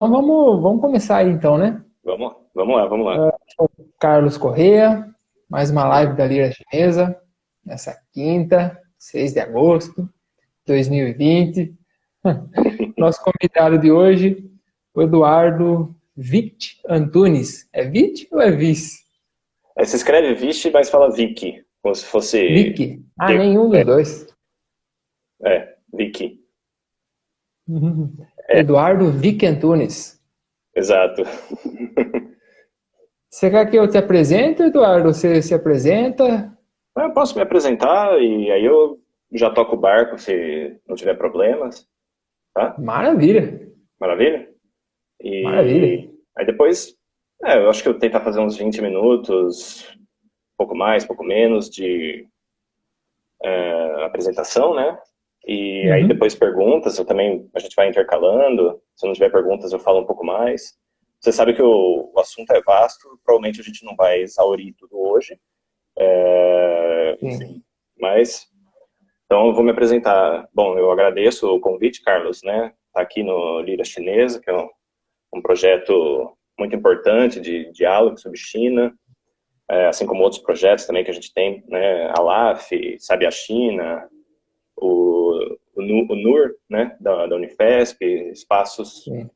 Então vamos começar aí então, né? Vamos lá, vamos lá. Carlos Corrêa, mais uma live da Lira Chinesa, nessa quinta, 6 de agosto de 2020. Nosso convidado de hoje, o Eduardo Vict Antunes. É Vict ou é Vice? Aí você escreve Vixe, mas fala Vicky, como se fosse... Vic. Ah, nenhum dos dois. Vicky. É, Eduardo Vic Antunes. exato. Você quer que eu te apresente, Eduardo? Você se apresenta? Eu posso me apresentar e aí eu já toco o barco se não tiver problemas, tá? Maravilha, Maravilha? maravilha. E aí depois, eu acho que eu tentar fazer uns 20 minutos, pouco mais, pouco menos de apresentação, né? E aí Uhum. depois perguntas, a gente vai intercalando. Se não tiver perguntas, eu falo um pouco mais. Você sabe que o assunto é vasto, provavelmente a gente não vai exaurir tudo hoje, Sim. mas então eu vou me apresentar. Bom, eu agradeço o convite, Carlos, né? Tá aqui no Lira Chinesa, que é um projeto muito importante de diálogo sobre China, assim como outros projetos também que a gente tem, né? A LAF, Sabe a China, o NUR, né, da Unifesp, espaços Sim.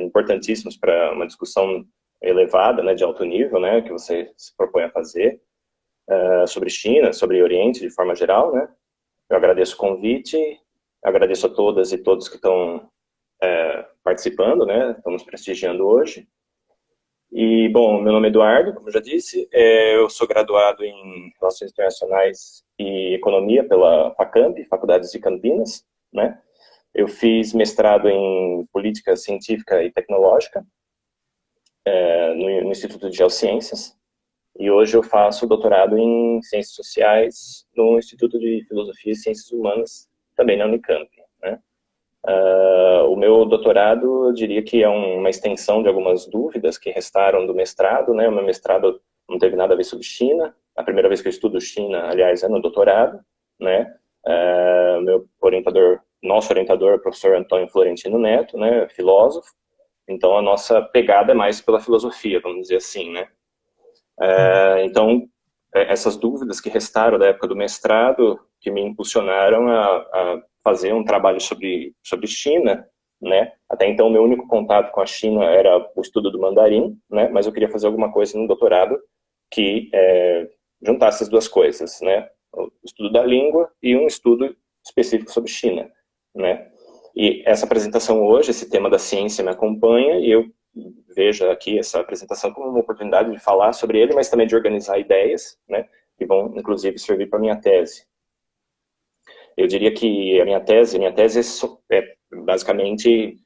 importantíssimos para uma discussão elevada, né, de alto nível, né, que você se propõe a fazer sobre China, sobre Oriente de forma geral, né. Eu agradeço o convite, agradeço a todas e todos que estão participando, né, estão nos prestigiando hoje. E, bom, meu nome é Eduardo, como eu já disse, eu sou graduado em Relações Internacionais e Economia pela FACAMP, Faculdades de Campinas, né? Eu fiz mestrado em Política Científica e Tecnológica no Instituto de Geociências, e hoje eu faço doutorado em Ciências Sociais no Instituto de Filosofia e Ciências Humanas, também na Unicamp, né? O meu doutorado, eu diria que é uma extensão de algumas dúvidas que restaram do mestrado, né? O meu mestrado não teve nada a ver sobre China. A primeira vez que eu estudo China, aliás, é no doutorado, né? Meu orientador, nosso orientador é o professor Antônio Florentino Neto, né? Filósofo. Então, a nossa pegada é mais pela filosofia, vamos dizer assim, né? Então, essas dúvidas que restaram da época do mestrado, que me impulsionaram a fazer um trabalho sobre China, né? Até então, meu único contato com a China era o estudo do mandarim, né? Mas eu queria fazer alguma coisa no doutorado que juntasse as duas coisas, né? O estudo da língua e um estudo específico sobre China, né? E essa apresentação hoje, esse tema da ciência me acompanha e eu vejo aqui essa apresentação como uma oportunidade de falar sobre ele, mas também de organizar ideias, né, que vão, inclusive, servir para a minha tese. Eu diria que a minha tese é basicamente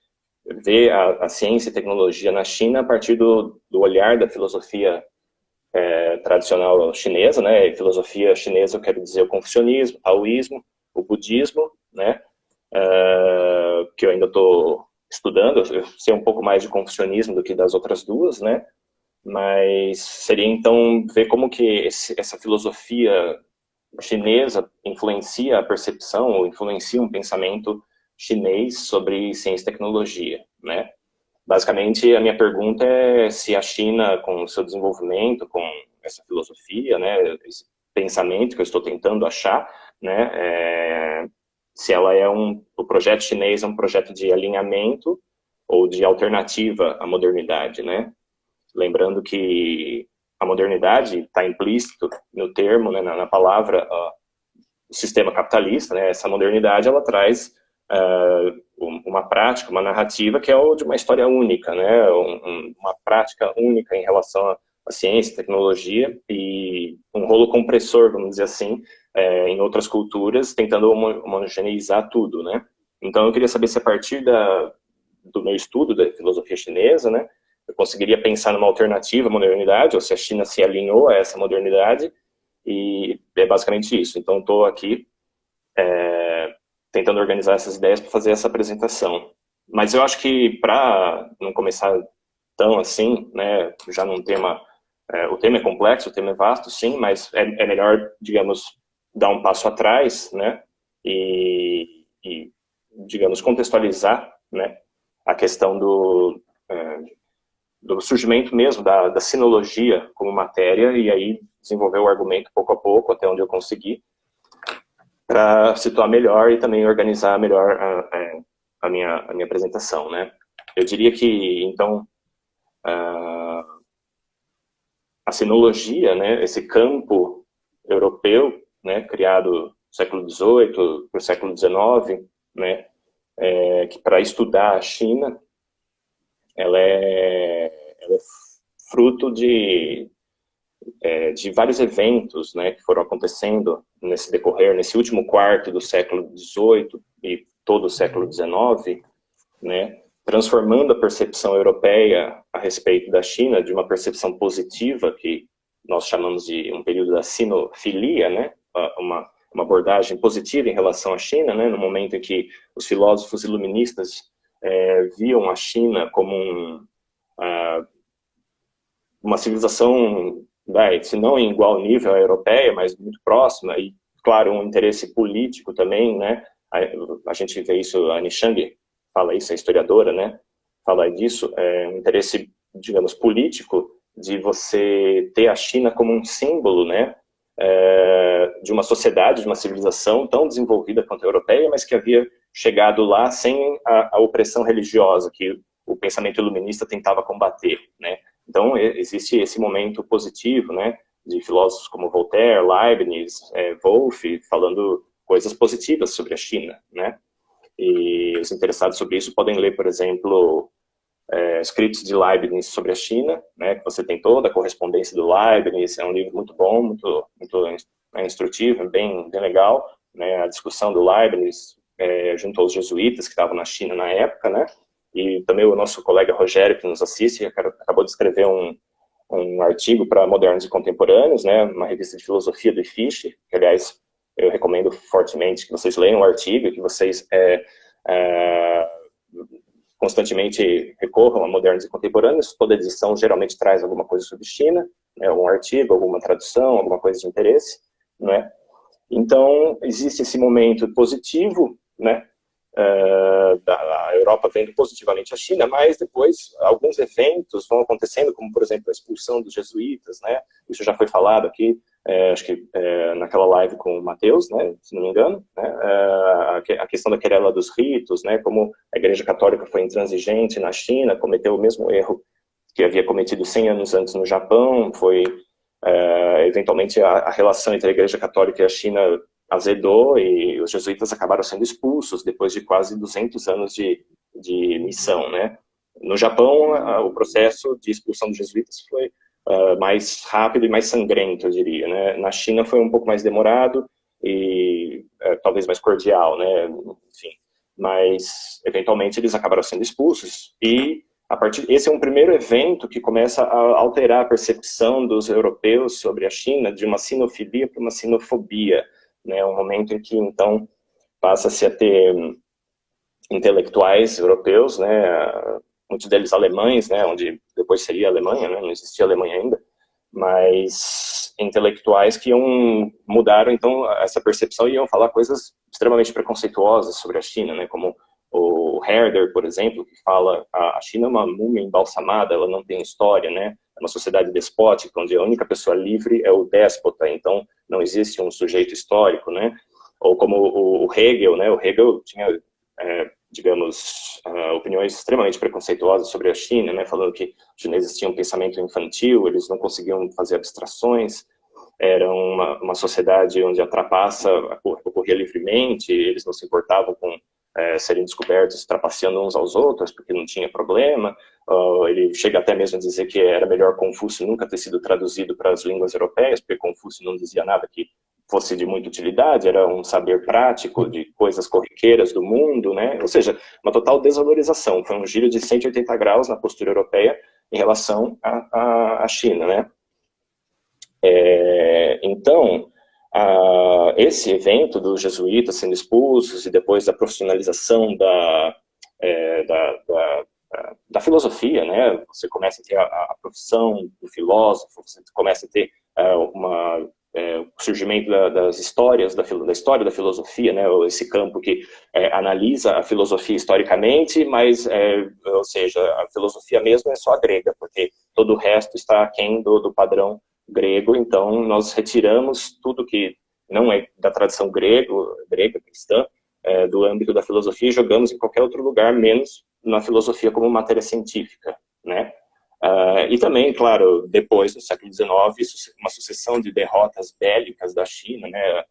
ver a ciência e tecnologia na China a partir do olhar da filosofia tradicional chinesa, né, e filosofia chinesa eu quero dizer o confucionismo, o taoísmo, o budismo, né, que eu ainda estou estudando, eu sei um pouco mais de confucionismo do que das outras duas, né, mas seria então ver como que essa filosofia chinesa influencia a percepção ou influencia um pensamento chinês sobre ciência e tecnologia, né? Basicamente, a minha pergunta é se a China, com o seu desenvolvimento, com essa filosofia, né, esse pensamento que eu estou tentando achar, né, se ela o projeto chinês é um projeto de alinhamento ou de alternativa à modernidade, né? Lembrando que a modernidade está implícito no termo, né, na palavra, o sistema capitalista, né, essa modernidade, ela traz uma prática, uma narrativa que é o de uma história única, né, uma prática única em relação à ciência, tecnologia e um rolo compressor, vamos dizer assim, em outras culturas, tentando homogeneizar tudo, né. Então eu queria saber se a partir do meu estudo da filosofia chinesa, né, eu conseguiria pensar numa alternativa à modernidade, ou se a China se alinhou a essa modernidade, e é basicamente isso. Então, estou aqui tentando organizar essas ideias para fazer essa apresentação. Mas eu acho que para não começar tão assim, né, já num tema, o tema é complexo, o tema é vasto, sim, mas é melhor, digamos, dar um passo atrás, né, e digamos, contextualizar, né, a questão do surgimento mesmo da sinologia como matéria, e aí desenvolver o argumento pouco a pouco, até onde eu consegui, para situar melhor e também organizar melhor a minha apresentação, né? Eu diria que, então, a sinologia, né, esse campo europeu, né, criado no século XVIII para o século XIX, né, que para estudar a China, ela é fruto de vários eventos, né, que foram acontecendo nesse decorrer, nesse último quarto do século XVIII e todo o século XIX, né, transformando a percepção europeia a respeito da China de uma percepção positiva, que nós chamamos de um período da sinofilia, né, uma abordagem positiva em relação à China, né, no momento em que os filósofos iluministas viam a China como uma civilização, se não em igual nível à europeia, mas muito próxima, e, claro, um interesse político também, né? A gente vê isso, a Nishang fala isso, a historiadora, né? Fala disso, um interesse, digamos, político de você ter a China como um símbolo, né? De uma sociedade, de uma civilização tão desenvolvida quanto a europeia, mas que havia chegado lá sem a opressão religiosa que o pensamento iluminista tentava combater, né? Então, existe esse momento positivo, né, de filósofos como Voltaire, Leibniz, Wolff, falando coisas positivas sobre a China, né? E os interessados sobre isso podem ler, por exemplo, escritos de Leibniz sobre a China, né, que você tem toda a correspondência do Leibniz, é um livro muito bom, muito instrutivo, bem legal, né, a discussão do Leibniz junto aos jesuítas que estavam na China na época, né? E também o nosso colega Rogério, que nos assiste, acabou de escrever um artigo para Modernos e Contemporâneos, né, uma revista de filosofia do IFISH, que, aliás, eu recomendo fortemente que vocês leiam o artigo, que vocês constantemente recorram a Modernos e Contemporâneos. Toda edição geralmente traz alguma coisa sobre China, né, algum artigo, alguma tradução, alguma coisa de interesse, né? Então, existe esse momento positivo, né, da Europa vendo positivamente a China, mas depois alguns eventos vão acontecendo, como, por exemplo, a expulsão dos jesuítas, né? Isso já foi falado aqui, acho que naquela live com o Mateus, né, se não me engano, né? A questão da querela dos ritos, né, como a Igreja Católica foi intransigente na China, cometeu o mesmo erro que havia cometido 100 anos antes no Japão, foi eventualmente a relação entre a Igreja Católica e a China azedou e os jesuítas acabaram sendo expulsos depois de quase 200 anos de missão, né? No Japão, o processo de expulsão dos jesuítas foi mais rápido e mais sangrento, eu diria, né? Na China foi um pouco mais demorado e talvez mais cordial, né? Enfim, mas eventualmente eles acabaram sendo expulsos e esse é um primeiro evento que começa a alterar a percepção dos europeus sobre a China de uma sinofilia para uma sinofobia, né? Um momento em que, então, passa-se a ter intelectuais europeus, né? Muitos deles alemães, né? Onde depois seria a Alemanha, né? Não existia a Alemanha ainda, mas intelectuais que mudaram, então, essa percepção e iam falar coisas extremamente preconceituosas sobre a China, né? Como o Herder, por exemplo, que fala a China é uma múmia embalsamada, ela não tem história, né? É uma sociedade despótica, onde a única pessoa livre é o déspota, então não existe um sujeito histórico, né? Ou como o Hegel, né? O Hegel tinha, digamos, opiniões extremamente preconceituosas sobre a China, né? Falando que os chineses tinham um pensamento infantil, eles não conseguiam fazer abstrações, era uma sociedade onde a trapaça ocorria livremente, eles não se importavam com serem descobertos trapaceando uns aos outros, porque não tinha problema. Ele chega até mesmo a dizer que era melhor Confúcio nunca ter sido traduzido para as línguas europeias, porque Confúcio não dizia nada que fosse de muita utilidade, era um saber prático de coisas corriqueiras do mundo, né? Ou seja, uma total desvalorização, foi um giro de 180 graus na postura europeia em relação à China, né? Então, esse evento dos jesuítas sendo expulsos e depois da profissionalização da filosofia, né? Você começa a ter a profissão do filósofo, você começa a ter o surgimento das histórias, da história da filosofia, né, esse campo que analisa a filosofia historicamente, mas, ou seja, a filosofia mesmo é só a grega, porque todo o resto está aquém do padrão grego, então nós retiramos tudo que não é da tradição grega, cristã, do âmbito da filosofia e jogamos em qualquer outro lugar, menos na filosofia como matéria científica, né? E também, claro, depois, no século XIX, uma sucessão de derrotas bélicas da China, né?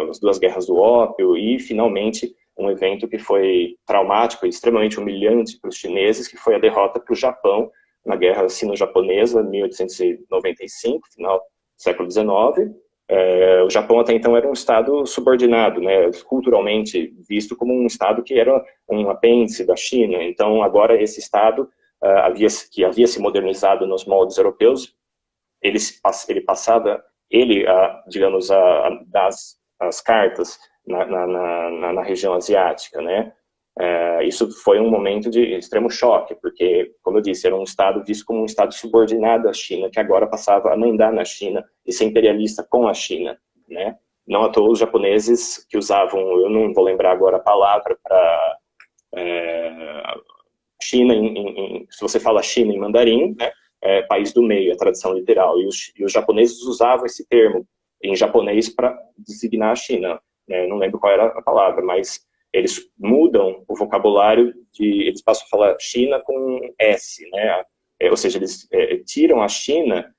As duas guerras do ópio e, finalmente, um evento que foi traumático e extremamente humilhante para os chineses, que foi a derrota para o Japão na Guerra Sino-Japonesa, 1895, final do século XIX. O Japão até então era um estado subordinado, né, culturalmente visto como um estado que era um apêndice da China. Então, agora esse estado que havia se modernizado nos moldes europeus, ele passava, digamos, das as cartas na região asiática, né? Isso foi um momento de extremo choque, porque, como eu disse, era um estado visto como um estado subordinado à China, que agora passava a mandar na China e ser imperialista com a China, né? Não à toa os japoneses que usavam, eu não vou lembrar agora a palavra para China, se você fala China em mandarim, né? País do meio, a tradução literal, e os japoneses usavam esse termo em japonês para designar a China, né? Não lembro qual era a palavra, mas eles mudam o vocabulário, eles passam a falar China com S, né? Ou seja, eles tiram a China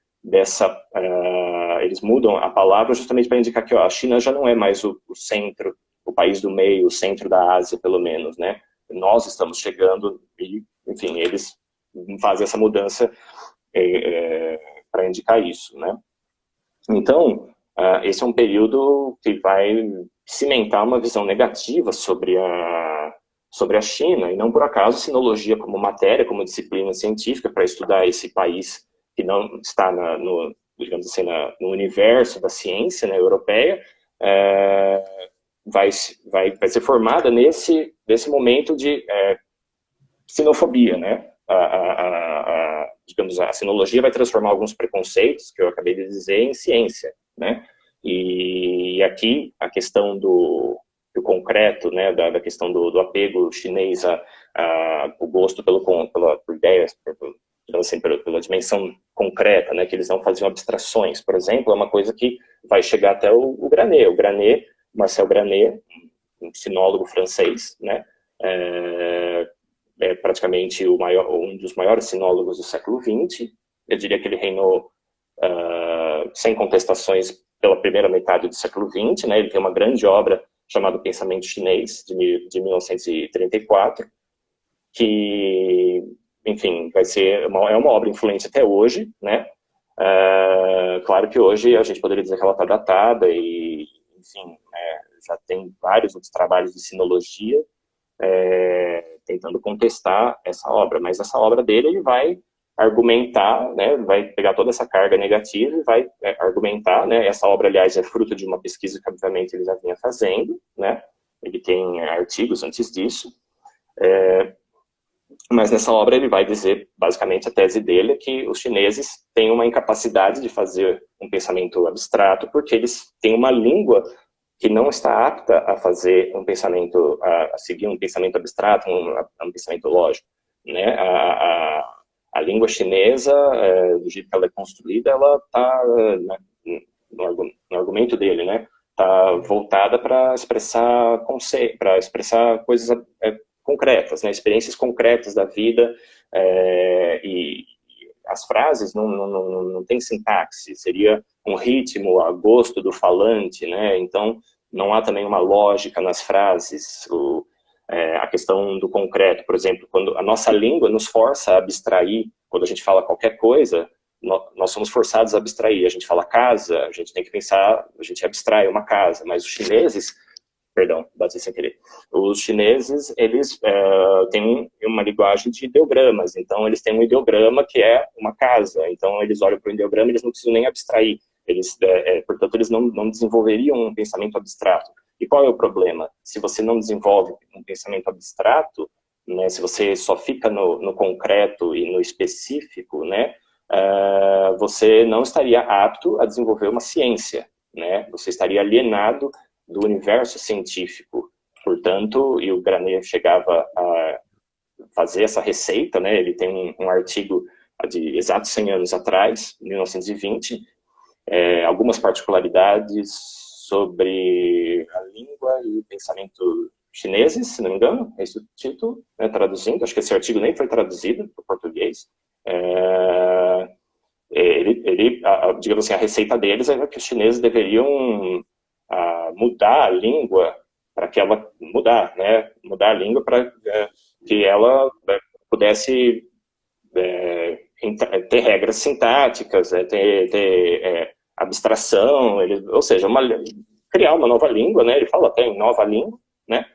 eles mudam a palavra justamente para indicar que a China já não é mais o centro, o país do meio, o centro da Ásia, pelo menos, né? Nós estamos chegando e, enfim, eles fazem essa mudança para indicar isso, né? Então, esse é um período que vai cimentar uma visão negativa sobre a China, e não por acaso sinologia como matéria, como disciplina científica para estudar esse país que não está digamos assim, no universo da ciência, né, europeia, vai ser formada nesse momento de sinofobia, né? Digamos, a sinologia vai transformar alguns preconceitos que eu acabei de dizer em ciência, né? E aqui a questão do concreto, né, da questão do apego chinês o gosto por ideias, assim, pela dimensão concreta, né, que eles não faziam abstrações, por exemplo, é uma coisa que vai chegar até o Granet. O Granet, Marcel Granet, um sinólogo francês, né, praticamente um dos maiores sinólogos do século XX. Eu diria que ele reinou sem contestações pela primeira metade do século XX, né? Ele tem uma grande obra chamada Pensamento Chinês, de 1934, que, enfim, é uma obra influente até hoje, né? Claro que hoje a gente poderia dizer que ela está datada e, enfim, já tem vários outros trabalhos de sinologia tentando contestar essa obra, mas essa obra dele ele vai argumentar, né, vai pegar toda essa carga negativa e vai argumentar, né, essa obra, aliás, é fruto de uma pesquisa que, obviamente, ele já vinha fazendo, né, ele tem artigos antes disso, mas nessa obra ele vai dizer, basicamente, a tese dele é que os chineses têm uma incapacidade de fazer um pensamento abstrato porque eles têm uma língua que não está apta a fazer um pensamento, a seguir um pensamento abstrato, um pensamento lógico, né? A língua chinesa, do jeito que ela é construída, ela está, no argumento dele, né? Está voltada para expressar coisas concretas, né? Experiências concretas da vida, e as frases não têm sintaxe, seria um ritmo a gosto do falante, né? Então, não há também uma lógica nas frases. A questão do concreto, por exemplo, quando a nossa língua nos força a abstrair, quando a gente fala qualquer coisa, nós somos forçados a abstrair. A gente fala casa, a gente tem que pensar, a gente abstrai uma casa, mas os chineses, perdão, bati sem querer, os chineses, eles têm uma linguagem de ideogramas, então eles têm um ideograma que é uma casa, então eles olham para o ideograma e eles não precisam nem abstrair, portanto eles não desenvolveriam um pensamento abstrato. E qual é o problema? Se você não desenvolve um pensamento abstrato, né, se você só fica no concreto e no específico, né, você não estaria apto a desenvolver uma ciência, né? Você estaria alienado do universo científico. Portanto, e o Granet chegava a fazer essa receita, né? Ele tem um artigo de exatos 100 anos atrás, 1920, algumas particularidades sobre a língua e o pensamento chineses, se não me engano, é esse o título, né, traduzindo, acho que esse artigo nem foi traduzido para o português. Digamos assim, a receita deles era que os chineses deveriam mudar a língua para que ela mudar a língua para que ela pudesse ter regras sintáticas, ter abstração, ou seja, criar uma nova língua, né? Ele fala até em nova língua, né?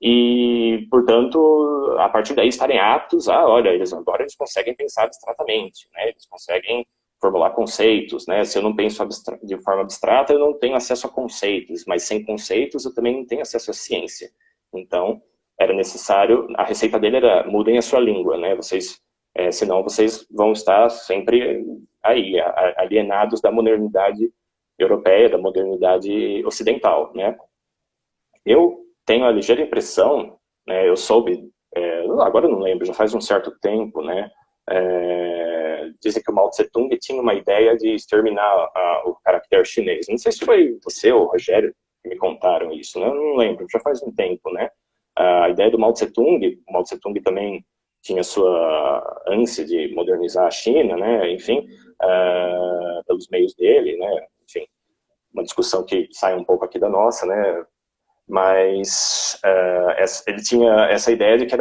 E, portanto, a partir daí estarem aptos olha, agora eles conseguem pensar abstratamente, né? Eles conseguem formular conceitos, né? Se eu não penso de forma abstrata, eu não tenho acesso a conceitos, mas sem conceitos eu também não tenho acesso à ciência. Então, era necessário, a receita dele era, mudem a sua língua, né? Senão vocês vão estar sempre aí, alienados da modernidade europeia, da modernidade ocidental, né? Eu tenho a ligeira impressão, né, eu soube, agora eu não lembro, já faz um certo tempo, né, dizem que o Mao Tse Tung tinha uma ideia de exterminar o caractere chinês. Não sei se foi você ou o Rogério que me contaram isso, né? Eu não lembro, já faz um tempo, né? A ideia do Mao Tse Tung, o Mao Tse Tung também tinha sua ânsia de modernizar a China, né? Enfim, pelos meios dele, né? Enfim, uma discussão que sai um pouco aqui da nossa, né? Mas ele tinha essa ideia de que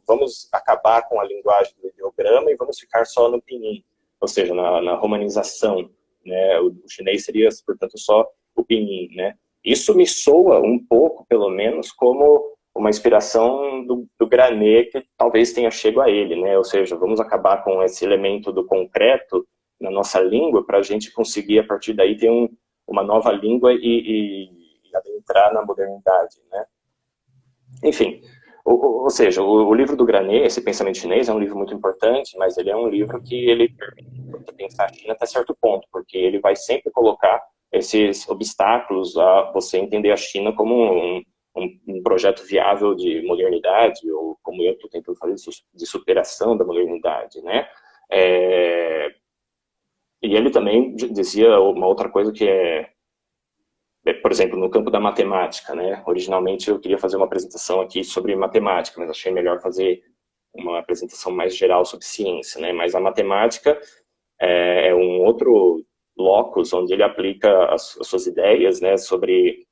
vamos acabar com a linguagem do ideograma e vamos ficar só no pinyin, ou seja, na romanização, né? O chinês seria, portanto, só o pinyin, né? Isso me soa um pouco, pelo menos, como uma inspiração do Granet, que talvez tenha chego a ele, né? Ou seja, vamos acabar com esse elemento do concreto na nossa língua para a gente conseguir, a partir daí, ter uma nova língua e adentrar na modernidade, né? Enfim, ou seja, o livro do Granet, esse Pensamento Chinês, é um livro muito importante, mas ele é um livro que ele permite pensar a China até certo ponto, porque ele vai sempre colocar esses obstáculos a você entender a China como um projeto viável de modernidade, ou como eu estou tentando fazer, de superação da modernidade, né? E ele também dizia uma outra coisa que por exemplo, no campo da matemática, né? Originalmente eu queria fazer uma apresentação aqui sobre matemática, mas achei melhor fazer uma apresentação mais geral sobre ciência, né? Mas a matemática é um outro locus onde ele aplica as suas ideias, né? Sobre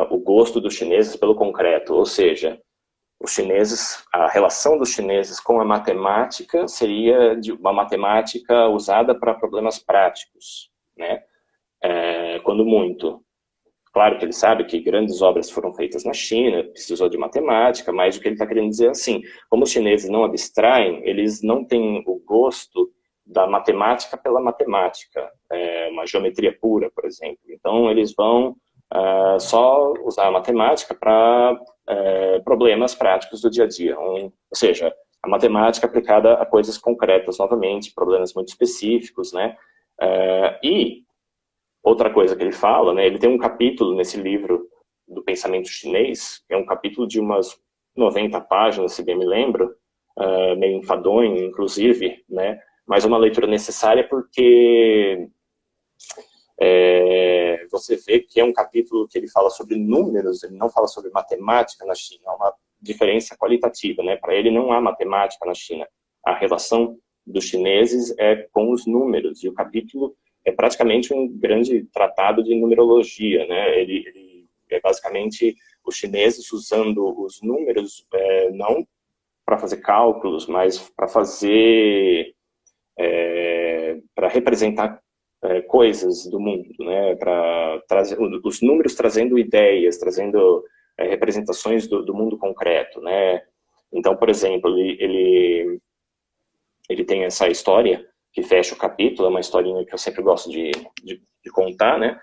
o gosto dos chineses pelo concreto, ou seja, os chineses, a relação dos chineses com a matemática seria de uma matemática usada para problemas práticos, né? Quando muito. Claro que ele sabe que grandes obras foram feitas na China, precisou de matemática, mas o que ele está querendo dizer é assim, como os chineses não abstraem, eles não têm o gosto da matemática pela matemática, uma geometria pura, por exemplo. Então, eles vão só usar a matemática para problemas práticos do dia a dia. Ou seja, a matemática aplicada a coisas concretas, novamente, problemas muito específicos, né? E outra coisa que ele fala, né, ele tem um capítulo nesse livro do pensamento chinês, que é um capítulo de umas 90 páginas, se bem me lembro, meio enfadonho, inclusive, né, mas uma leitura necessária porque você vê que é um capítulo que ele fala sobre números, ele não fala sobre matemática na China, é uma diferença qualitativa, né, para ele não há matemática na China, a relação dos chineses é com os números, e o capítulo é praticamente um grande tratado de numerologia, né? Ele é basicamente os chineses usando os números não para fazer cálculos, mas para para representar coisas do mundo, né? Para trazer os números trazendo ideias, trazendo representações do mundo concreto, né? Então, por exemplo, ele tem essa história que fecha o capítulo, é uma historinha que eu sempre gosto de contar, né?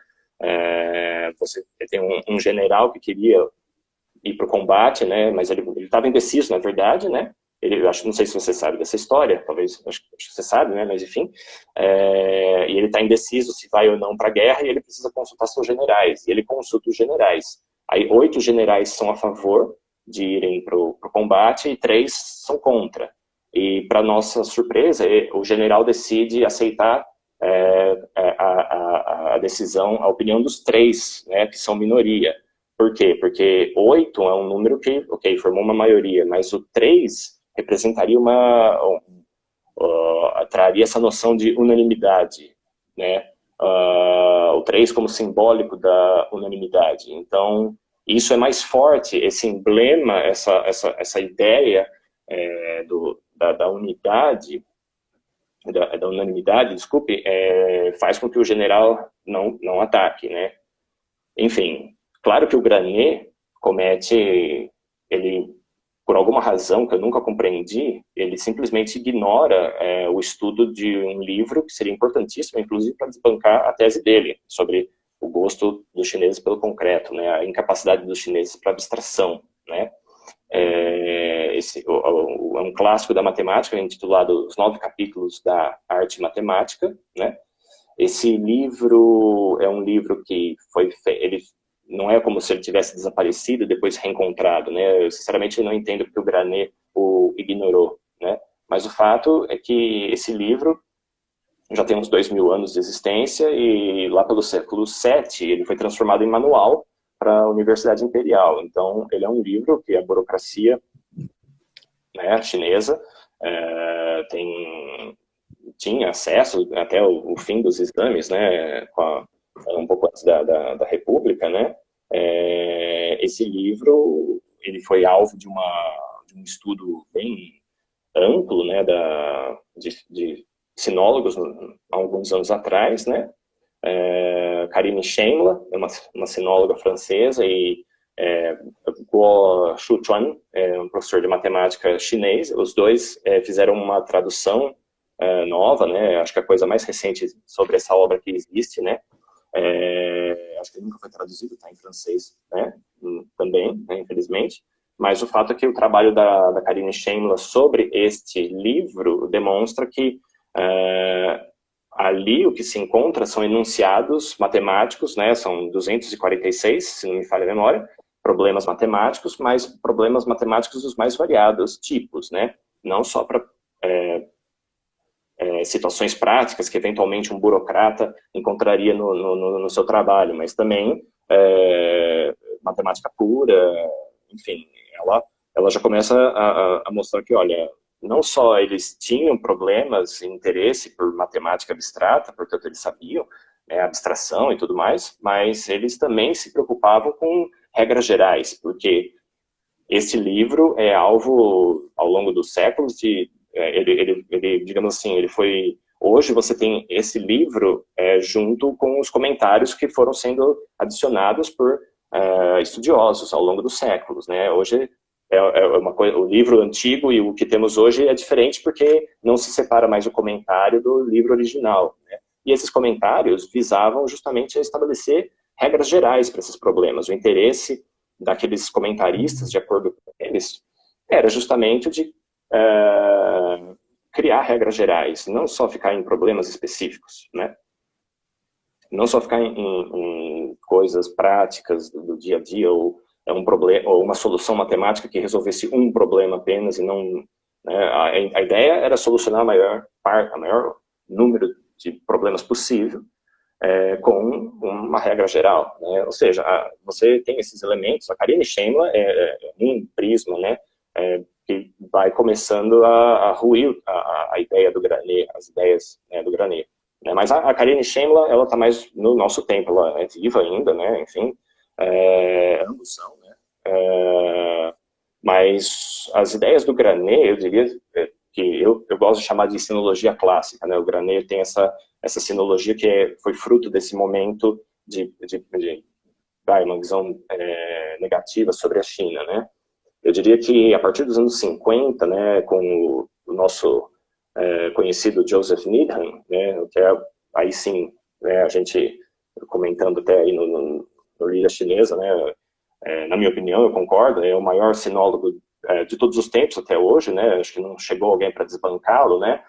Você tem um general que queria ir para o combate, né? Mas ele estava indeciso, na verdade, né? eu acho, não sei se você sabe dessa história, talvez, acho que você sabe, né, mas enfim, e ele está indeciso se vai ou não para a guerra, e ele precisa consultar seus generais, e ele consulta os generais. Aí 8 generais são a favor de irem para o combate, e 3 são contra. E, para nossa surpresa, o general decide aceitar a decisão, a opinião dos 3, né, que são minoria. Por quê? Porque 8 é um número que, ok, formou uma maioria, mas o 3 representaria traria essa noção de unanimidade, né? O 3 como simbólico da unanimidade. Então, isso é mais forte, esse emblema, essa ideia da unidade, da unanimidade, desculpe, faz com que o general não ataque, né? Enfim, claro que o Granier comete, ele, por alguma razão que eu nunca compreendi, ele simplesmente ignora o estudo de um livro que seria importantíssimo, inclusive para desbancar a tese dele, sobre o gosto dos chineses pelo concreto, né, a incapacidade dos chineses para abstração, né. É um clássico da matemática, intitulado Os 9 Capítulos da Arte Matemática, né. Esse livro é um livro que ele não é como se ele tivesse desaparecido e depois reencontrado, né? Eu sinceramente não entendo porque o Granet o ignorou, né? Mas o fato é que esse livro já tem uns 2000 anos de existência e lá pelo século VII ele foi transformado em manual para a Universidade Imperial. Então ele é um livro que a burocracia, né, chinesa tinha acesso até o fim dos exames, né, um pouco antes da República, né. Esse livro ele foi alvo de um estudo bem amplo, né, de sinólogos há alguns anos atrás, né. Karine Scheimla é uma sinóloga francesa, e Guo Shuchuan é um professor de matemática chinês. Os dois fizeram uma tradução nova, né, acho que a coisa mais recente sobre essa obra que existe, né. Acho que nunca foi traduzido, está em francês, né, também, né, infelizmente. Mas o fato é que o trabalho da Karine Scheimla sobre este livro demonstra que ali o que se encontra são enunciados matemáticos, né, são 246, se não me falha a memória, problemas matemáticos, mas problemas matemáticos dos mais variados tipos, né, não só para situações práticas que eventualmente um burocrata encontraria no seu trabalho, mas também matemática pura, enfim, ela já começa a mostrar que, olha, não só eles tinham problemas e interesse por matemática abstrata, portanto eles sabiam, né, abstração e tudo mais, mas eles também se preocupavam com regras gerais, porque esse livro é alvo, ao longo dos séculos, ele, digamos assim, ele foi... Hoje você tem esse livro junto com os comentários que foram sendo adicionados por estudiosos ao longo dos séculos, né? Hoje uma coisa, o livro antigo e o que temos hoje é diferente porque não se separa mais o comentário do livro original, né? E esses comentários visavam justamente a estabelecer regras gerais para esses problemas. O interesse daqueles comentaristas, de acordo com eles, era justamente de criar regras gerais, não só ficar em problemas específicos, né? Não só ficar em coisas práticas do dia a dia, ou um problema, ou uma solução matemática que resolvesse um problema apenas, e não... Né? A ideia era solucionar o maior número de problemas possível, com uma regra geral, né? Ou seja, você tem esses elementos, a Karine Scheimla é um prisma, né, que vai começando a ruir a ideia do Granet, as ideias, né, do Granet, né? Mas a Karine Scheimla, ela está mais no nosso tempo, ela é viva ainda, né, enfim, ambos são, né, mas as ideias do Granet, eu diria que eu gosto de chamar de sinologia clássica, né? O Granet tem essa sinologia que foi fruto desse momento de uma visão negativa sobre a China, né? Eu diria que a partir dos anos 50, né, com o nosso conhecido Joseph Needham, né, que aí sim, né, a gente comentando até aí no Líder Chinesa, né, na minha opinião, eu concordo, é o maior sinólogo de todos os tempos até hoje, né? Acho que não chegou alguém para desbancá-lo, né?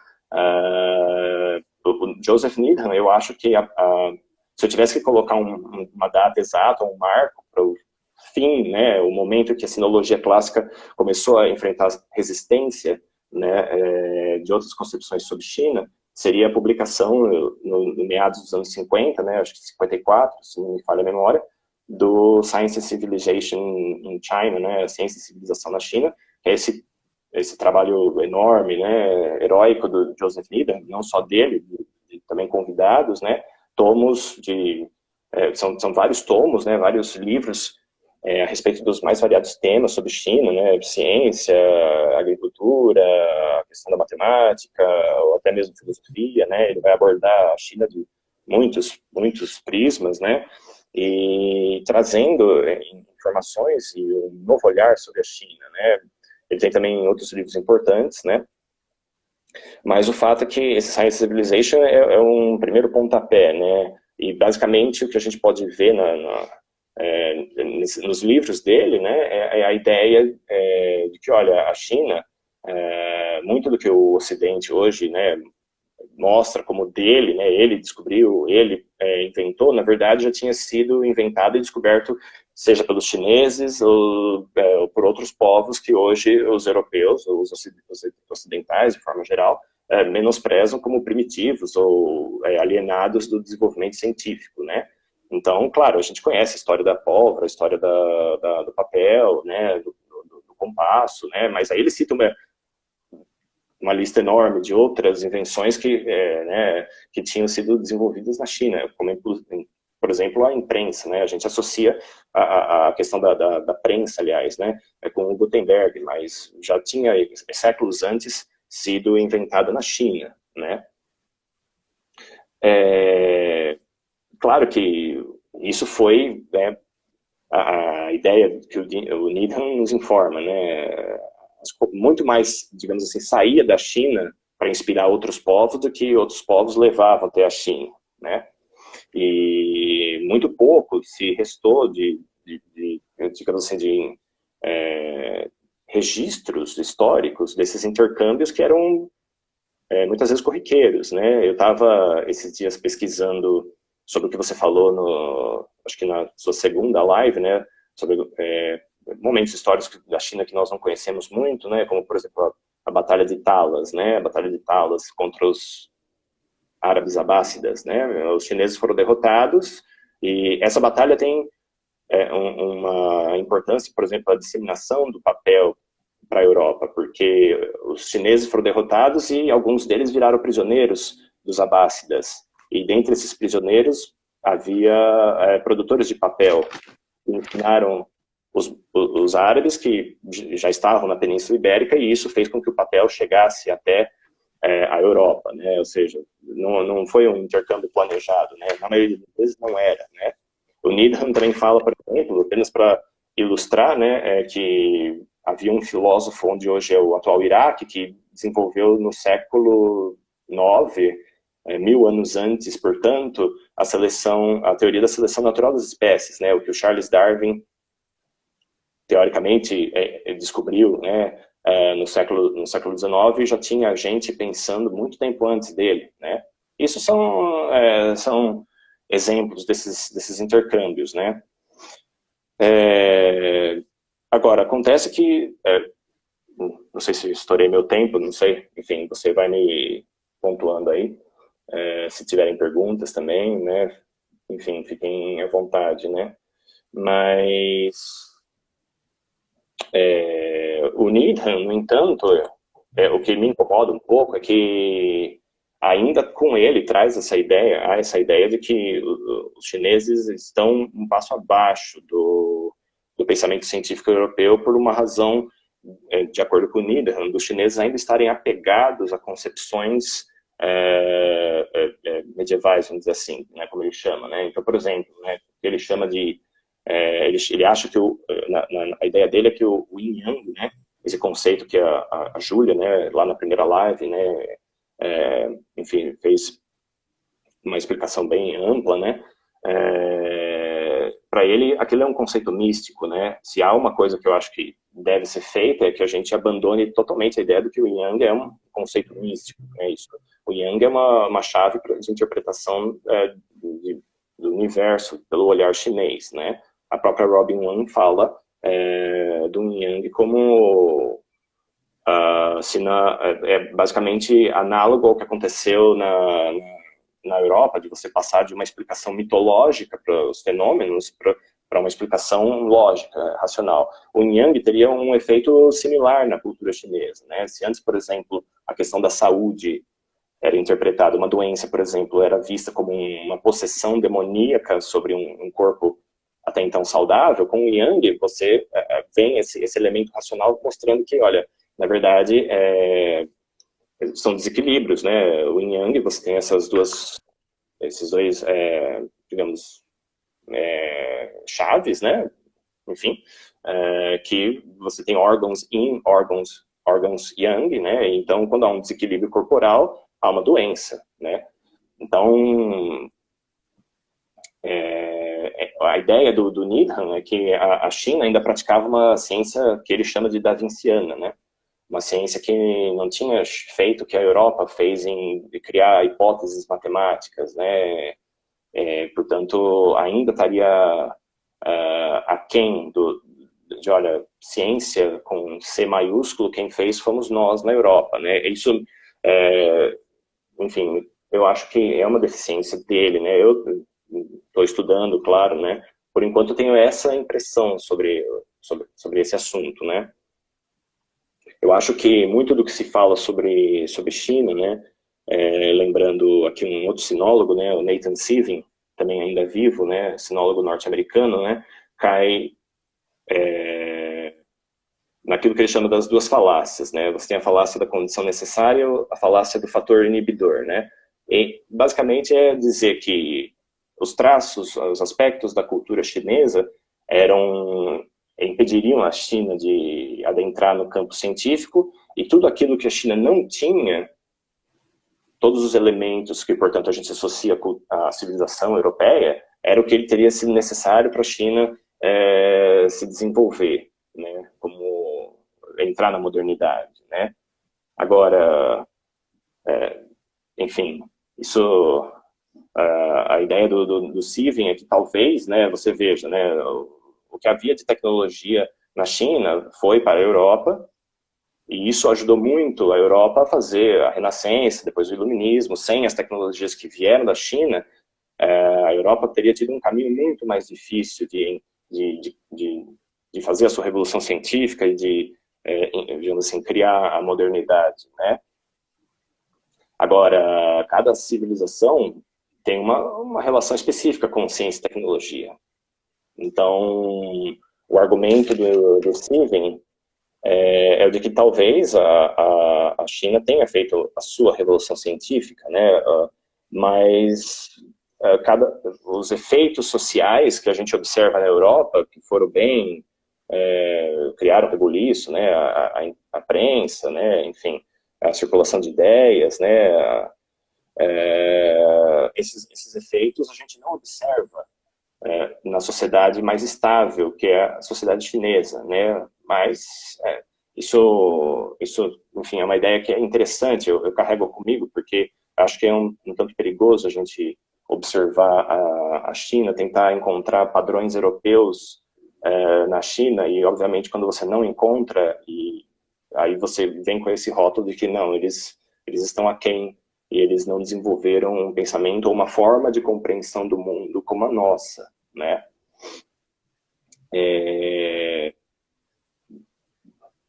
O Joseph Needham, eu acho que se eu tivesse que colocar uma data exata, um marco para o fim, né, o momento que a sinologia clássica começou a enfrentar resistência, né, de outras concepções sobre China, seria a publicação no meados dos anos 50, né, acho que 54, se não me falha a memória, do Science and Civilization in China, né, Ciência e Civilização na China, que é esse trabalho enorme, né, heróico do Joseph Needham, não só dele, de também convidados, né, tomos são vários tomos, né, vários livros a respeito dos mais variados temas sobre China, né, ciência, agricultura, a questão da matemática, ou até mesmo filosofia, né, ele vai abordar a China de muitos prismas, né, e trazendo informações e um novo olhar sobre a China, né. Ele tem também outros livros importantes, né, mas o fato é que esse Science Civilization é um primeiro pontapé, né, e basicamente o que a gente pode ver nos livros dele, né, é a ideia de que, olha, a China, muito do que o Ocidente hoje, né, mostra como dele, né, ele descobriu, ele inventou, na verdade já tinha sido inventado e descoberto, seja pelos chineses ou por outros povos que hoje os europeus, os ocidentais, de forma geral, menosprezam como primitivos ou alienados do desenvolvimento científico, né. Então, claro, a gente conhece a história da pólvora, a história do papel, né, do compasso, né, mas aí ele cita uma lista enorme de outras invenções que tinham sido desenvolvidas na China, como, por exemplo, a imprensa, né, a gente associa a questão da prensa, aliás, né, com o Gutenberg, mas já tinha, séculos antes, sido inventada na China, né. Claro que isso foi, né, a ideia que o Needham nos informa, né, muito mais, digamos assim, saía da China para inspirar outros povos do que outros povos levavam até a China, né, e muito pouco se restou digamos assim, de registros históricos desses intercâmbios que eram muitas vezes corriqueiros, né. Eu estava esses dias pesquisando sobre o que você falou acho que na sua segunda live, né, sobre momentos históricos da China que nós não conhecemos muito, né, como por exemplo a Batalha de Talas, né, a Batalha de Talas contra os árabes abássidas, né, os chineses foram derrotados e essa batalha tem uma importância, por exemplo, a disseminação do papel para a Europa, porque os chineses foram derrotados e alguns deles viraram prisioneiros dos abássidas. E dentre esses prisioneiros havia produtores de papel que ensinaram os árabes que já estavam na Península Ibérica e isso fez com que o papel chegasse até a Europa, né? Ou seja, não foi um intercâmbio planejado, né? Na maioria das vezes não era, né? O Needham também fala, por exemplo, apenas para ilustrar, né, que havia um filósofo onde hoje é o atual Iraque, que desenvolveu no século IX, 1000 anos antes, portanto, a teoria da seleção natural das espécies, né, o que o Charles Darwin, teoricamente, descobriu, né, no século XIX, já tinha gente pensando muito tempo antes dele, né. Isso são exemplos desses intercâmbios, né. Agora, acontece que, não sei se estourei meu tempo, não sei, enfim, você vai me pontuando aí, se tiverem perguntas também, né, enfim, fiquem à vontade, né, mas o Needham, no entanto, o que me incomoda um pouco é que ainda com ele traz essa ideia de que os chineses estão um passo abaixo do pensamento científico europeu por uma razão, de acordo com o Needham, dos chineses ainda estarem apegados a concepções medievais, vamos dizer assim, né, como ele chama, né? Então, por exemplo, né, ele chama de ele acha que a ideia dele é que o Yin Yang, né, esse conceito que a Júlia, né, lá na primeira live, né, enfim, fez uma explicação bem ampla, né, para ele, aquilo é um conceito místico, né? Se há uma coisa que eu acho que deve ser feita, é que a gente abandone totalmente a ideia do que o Yang é um conceito místico, né? Isso. O Yang é uma chave de interpretação do universo, pelo olhar chinês, né? A própria Robin Wang fala do Yang como basicamente análogo ao que aconteceu na Europa, de você passar de uma explicação mitológica para os fenômenos para uma explicação lógica, racional. O Yang teria um efeito similar na cultura chinesa, né? Se antes, por exemplo, a questão da saúde era interpretada, uma doença, por exemplo, era vista como uma possessão demoníaca sobre um corpo até então saudável, com o Yang você vem esse elemento racional mostrando que, olha, na verdade, são desequilíbrios, né? O Yin Yang, você tem esses dois, digamos, chaves, né? Enfim, que você tem órgãos Yin, órgãos Yang, né? Então, quando há um desequilíbrio corporal, há uma doença, né? Então, a ideia do Needham é que a China ainda praticava uma ciência que ele chama de da Vinciana, né? Uma ciência que não tinha feito o que a Europa fez de criar hipóteses matemáticas, né? Portanto, ainda estaria aquém olha, ciência com C maiúsculo, quem fez fomos nós na Europa, né? Isso, enfim, eu acho que é uma deficiência dele, né? Eu estou estudando, claro, né? Por enquanto eu tenho essa impressão sobre esse assunto, né? Eu acho que muito do que se fala sobre China, né, lembrando aqui um outro sinólogo, né, o Nathan Sivin, também ainda vivo, né, sinólogo norte-americano, né, cai naquilo que ele chama das duas falácias, né. Você tem a falácia da condição necessária, a falácia do fator inibidor, né. E basicamente é dizer que os traços, os aspectos da cultura chinesa impediriam a China de adentrar no campo científico, e tudo aquilo que a China não tinha, todos os elementos que, portanto, a gente associa à civilização europeia, era o que ele teria sido necessário para a China se desenvolver, né, como entrar na modernidade, né. Agora, enfim, isso, a ideia do Sivin é que talvez, né, você veja, né, o que havia de tecnologia na China foi para a Europa, e isso ajudou muito a Europa a fazer a Renascença, depois o Iluminismo. Sem as tecnologias que vieram da China, a Europa teria tido um caminho muito mais difícil de fazer a sua revolução científica e digamos assim, criar a modernidade, né? Agora, cada civilização tem uma relação específica com ciência e tecnologia. Então, o argumento do Sivin é o de que talvez a China tenha feito a sua revolução científica, né? Mas os efeitos sociais que a gente observa na Europa, que foram criaram rebuliço, né? A prensa, né? Enfim, a circulação de ideias, né? Esses efeitos a gente não observa na sociedade mais estável, que é a sociedade chinesa, né? Mas isso, enfim, é uma ideia que é interessante, eu carrego comigo, porque acho que é um tanto perigoso a gente observar a China, tentar encontrar padrões europeus na China, e obviamente quando você não encontra, e aí você vem com esse rótulo de que não, eles estão aquém, e eles não desenvolveram um pensamento ou uma forma de compreensão do mundo como a nossa, né?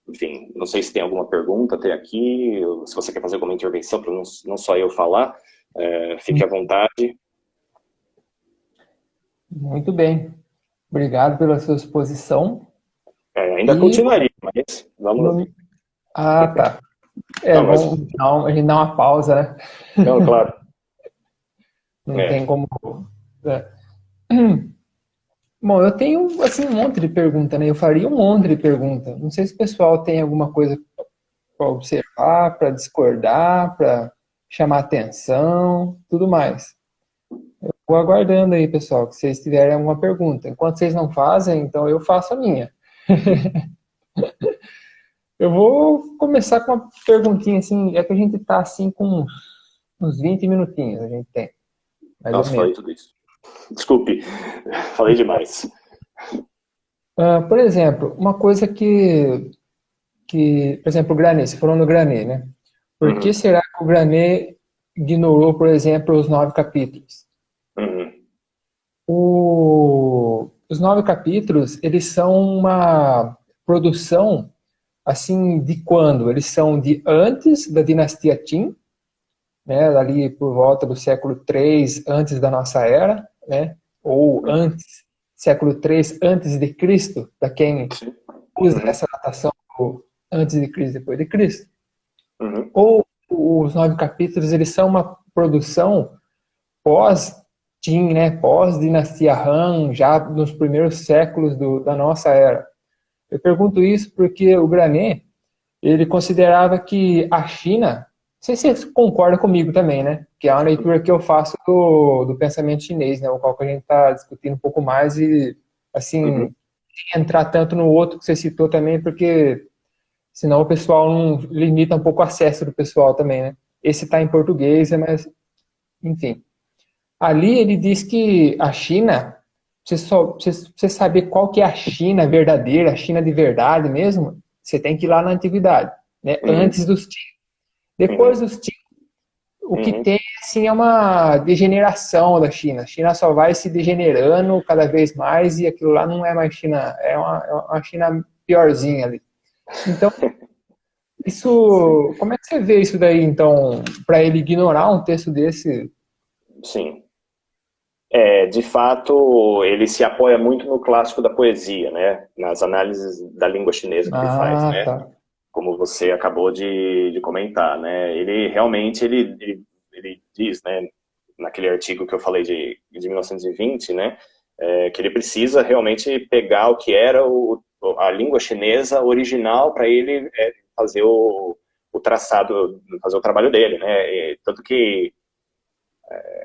Enfim, não sei se tem alguma pergunta até aqui, se você quer fazer alguma intervenção para não só eu falar, fique à vontade. Muito bem. Obrigado pela sua exposição. Ainda continuaria, mas vamos... Ah, tá. A gente dá uma pausa, né? Não, claro. Não tem como... Bom, eu tenho assim, um monte de pergunta, né? Eu faria um monte de pergunta. Não sei se o pessoal tem alguma coisa para observar, para discordar, para chamar atenção, tudo mais. vou aguardando aí, pessoal, que vocês tiverem alguma pergunta. Enquanto vocês não fazem, então eu faço a minha. Eu vou começar com uma perguntinha, assim, é que a gente tá, assim, com uns 20 minutinhos, a gente tem, mais ou Nossa, menos. falei tudo isso. Desculpe, falei demais. Por exemplo, uma coisa por exemplo, o Granet, você falou no Granet, né? Por que Uhum, será que o Granet ignorou, por exemplo, os 9 capítulos? uhum, Os 9 capítulos, eles são uma produção, assim, de quando? Eles são de antes da dinastia Qin, né? Ali por volta do século 3 antes da nossa era, né? Ou uhum, antes, século 3 antes de Cristo, para quem sim, usa uhum, essa datação do antes de Cristo, depois de Cristo. uhum, Ou os 9 capítulos, eles são uma produção pós-Qin, né? Pós-dinastia Han, já nos primeiros séculos da nossa era. Eu pergunto isso porque o Granet, ele considerava que a China, não sei se você concorda comigo também, né? Que é uma leitura que eu faço do pensamento chinês, né? O qual que a gente está discutindo um pouco mais e, assim, uhum. sem entrar tanto no outro que você citou também, porque senão o pessoal não limita um pouco o acesso do pessoal também, né? Esse está em português, mas, enfim. Ali ele diz que a China, você saber qual que é a China verdadeira, a China de verdade mesmo, você tem que ir lá na antiguidade, né? Uhum, Antes dos Qin. Depois uhum, dos Qin, o que uhum. tem assim é uma degeneração da China. A China só vai se degenerando cada vez mais e aquilo lá não é mais China, é uma China piorzinha ali. Então, Sim, como é que você vê isso daí, então, para ele ignorar um texto desse? sim. De fato, ele se apoia muito no clássico da poesia, né? Nas análises da língua chinesa que ele faz, Ah, né? tá. Como você acabou de comentar, né? Ele realmente ele diz, né? Naquele artigo que eu falei de 1920, né? Que ele precisa realmente pegar o que era a língua chinesa original para ele fazer o traçado, fazer o trabalho dele, né? Tanto que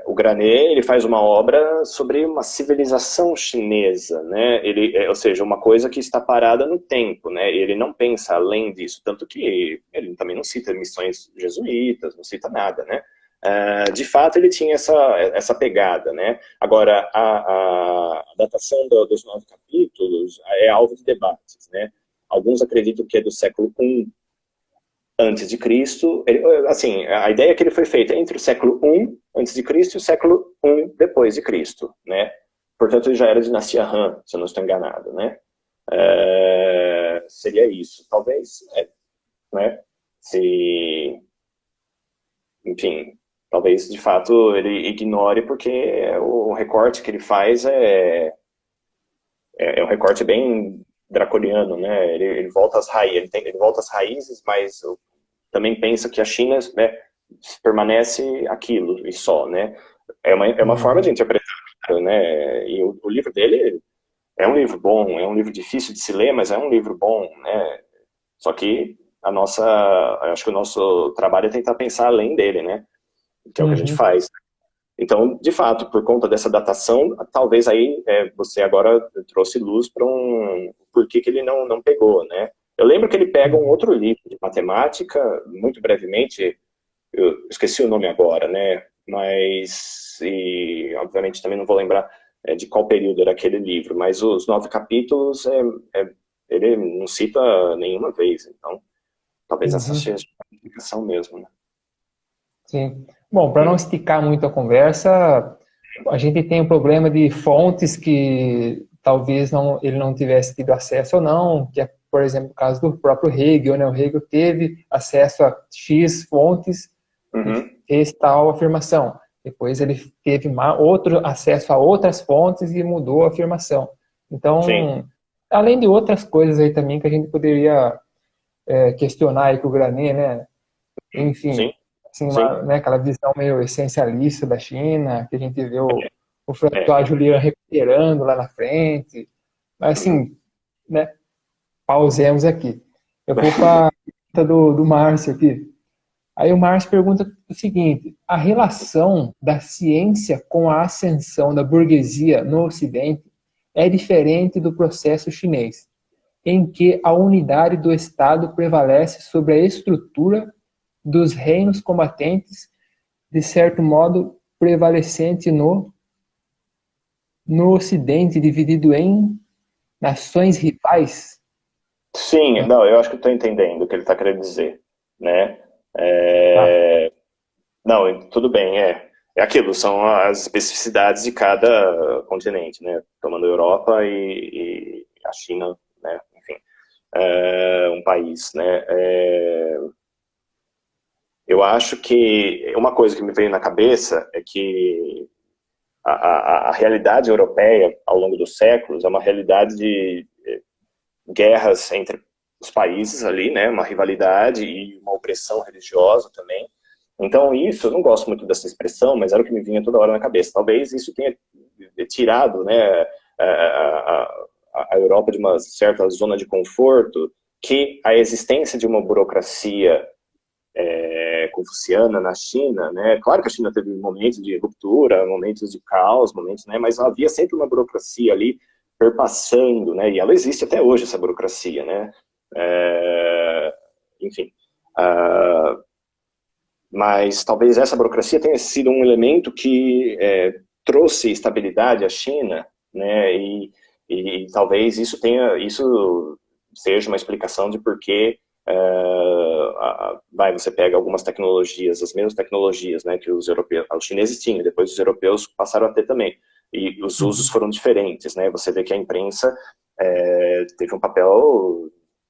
o Granet ele faz uma obra sobre uma civilização chinesa, né? Ou seja, uma coisa que está parada no tempo, né? Ele não pensa além disso, tanto que ele também não cita missões jesuítas, não cita nada, né? De fato, ele tinha essa pegada, né? Agora, a datação dos 9 capítulos é alvo de debates, né? Alguns acreditam que é do século I antes de Cristo. Assim, a ideia é que ele foi feito entre o século I antes de Cristo e o século I depois de Cristo, né? Portanto, ele já era dinastia Han, se eu não estou enganado, né? Seria isso, talvez, né? Se, enfim, talvez de fato ele ignore porque o recorte que ele faz é um recorte bem draconiano, né? Ele volta às raízes, ele volta às raízes, mas também pensa que a China, né, permanece aquilo e só, né? É uma forma de Uhum. interpretar, né? E o livro dele é um livro bom, é um livro difícil de se ler, mas é um livro bom, né? Só que acho que o nosso trabalho é tentar pensar além dele, né? Que é o que a gente Uhum. faz. Então, de fato, por conta dessa datação, talvez aí você agora trouxe luz para por que ele não pegou, né? Eu lembro que ele pega um Uhum. outro livro de matemática, muito brevemente, eu esqueci o nome agora, né? Mas, e obviamente também não vou lembrar de qual período era aquele livro, mas os 9 capítulos ele não cita nenhuma vez, então talvez essa Uhum. seja a explicação mesmo, né? Sim. Bom, para não Hum, esticar muito a conversa, a gente tem o problema de fontes que talvez ele não tivesse tido acesso ou não, que é, por exemplo, o caso do próprio Hegel, né? O Hegel teve acesso a X fontes e uhum, fez tal afirmação. Depois ele teve outro acesso a outras fontes e mudou a afirmação. sim, Então, além de outras coisas aí também que a gente poderia questionar aí com o Granet, né? sim, Enfim, assim, sim, né, aquela visão meio essencialista da China, que a gente vê o é, François Julian recuperando lá na frente. Mas, uhum. assim, né, pausemos aqui. Eu vou para a pergunta do Márcio aqui. Aí o Márcio pergunta o seguinte: a relação da ciência com a ascensão da burguesia no Ocidente é diferente do processo chinês, em que a unidade do Estado prevalece sobre a estrutura dos reinos combatentes, de certo modo prevalecente no Ocidente, dividido em nações rivais? Sim, não, eu acho que estou entendendo o que ele está querendo dizer, né? Tá. Não, tudo bem, é aquilo, são as especificidades de cada continente, né? Tomando a Europa e a China, né? Enfim, um país, né? Eu acho que uma coisa que me veio na cabeça é que a realidade europeia ao longo dos séculos é uma realidade de guerras entre os países ali, né? Uma rivalidade e uma opressão religiosa também. Então isso, eu não gosto muito dessa expressão, mas era o que me vinha toda hora na cabeça. Talvez isso tenha tirado, né, a Europa de uma certa zona de conforto, que a existência de uma burocracia confuciana na China, né? Claro que a China teve momentos de ruptura, momentos de caos, momentos, né? Mas havia sempre uma burocracia ali perpassando, né? E ela existe até hoje, essa burocracia, né? Enfim. Mas talvez essa burocracia tenha sido um elemento que trouxe estabilidade à China, né? E talvez isso seja uma explicação de por que você pega algumas tecnologias, as mesmas tecnologias, né, que os chineses tinham, depois os europeus passaram a ter também, e os usos foram diferentes, né? Você vê que a imprensa teve um papel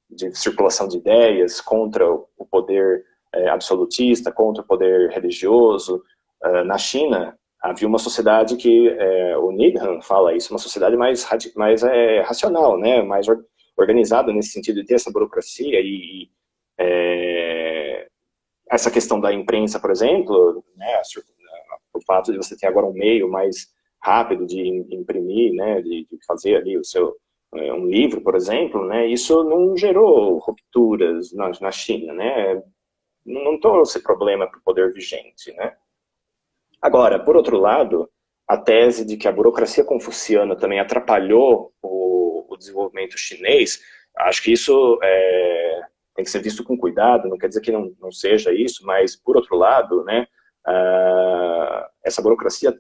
de circulação de ideias contra o poder absolutista, contra o poder religioso. Na China havia uma sociedade que o Needham fala isso, uma sociedade mais racional, né, mais organizada nesse sentido de ter essa burocracia e essa questão da imprensa, por exemplo, né, o fato de você ter agora um meio mais rápido de imprimir, né, de fazer ali o seu um livro, por exemplo, né, isso não gerou rupturas na China, né, não trouxe problema para o poder vigente, né. Agora, por outro lado, a tese de que a burocracia confuciana também atrapalhou o desenvolvimento chinês, acho que isso tem que ser visto com cuidado, não quer dizer que não seja isso, mas, por outro lado, né, essa burocracia,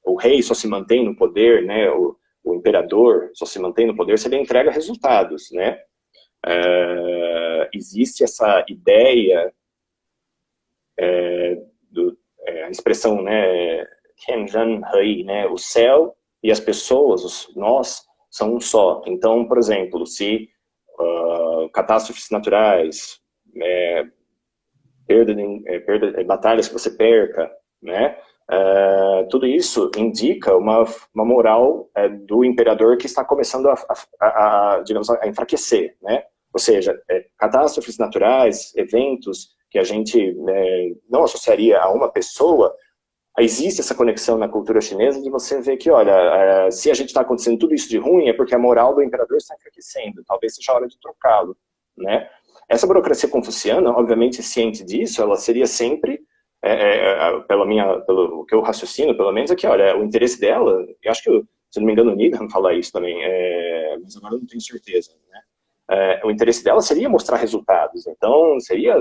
o rei só se mantém no poder, né, o imperador só se mantém no poder se ele entrega resultados, né. Existe essa ideia a expressão, né, Tianzhan Hei, né, o céu e as pessoas, nós, são um só. Então, por exemplo, se catástrofes naturais, batalhas que você perca, né, tudo isso indica uma moral do imperador que está começando digamos, a enfraquecer, né? Ou seja, catástrofes naturais, eventos que a gente não associaria a uma pessoa, existe essa conexão na cultura chinesa de você ver que, olha, se a gente está acontecendo tudo isso de ruim, é porque a moral do imperador está enfraquecendo, talvez seja a hora de trocá-lo, né? Essa burocracia confuciana, obviamente ciente disso, ela seria sempre, pelo que eu raciocino, pelo menos, é que, olha, o interesse dela, eu acho que, se não me engano, o Needham fala isso também, mas agora eu não tenho certeza, né? O interesse dela seria mostrar resultados, então seria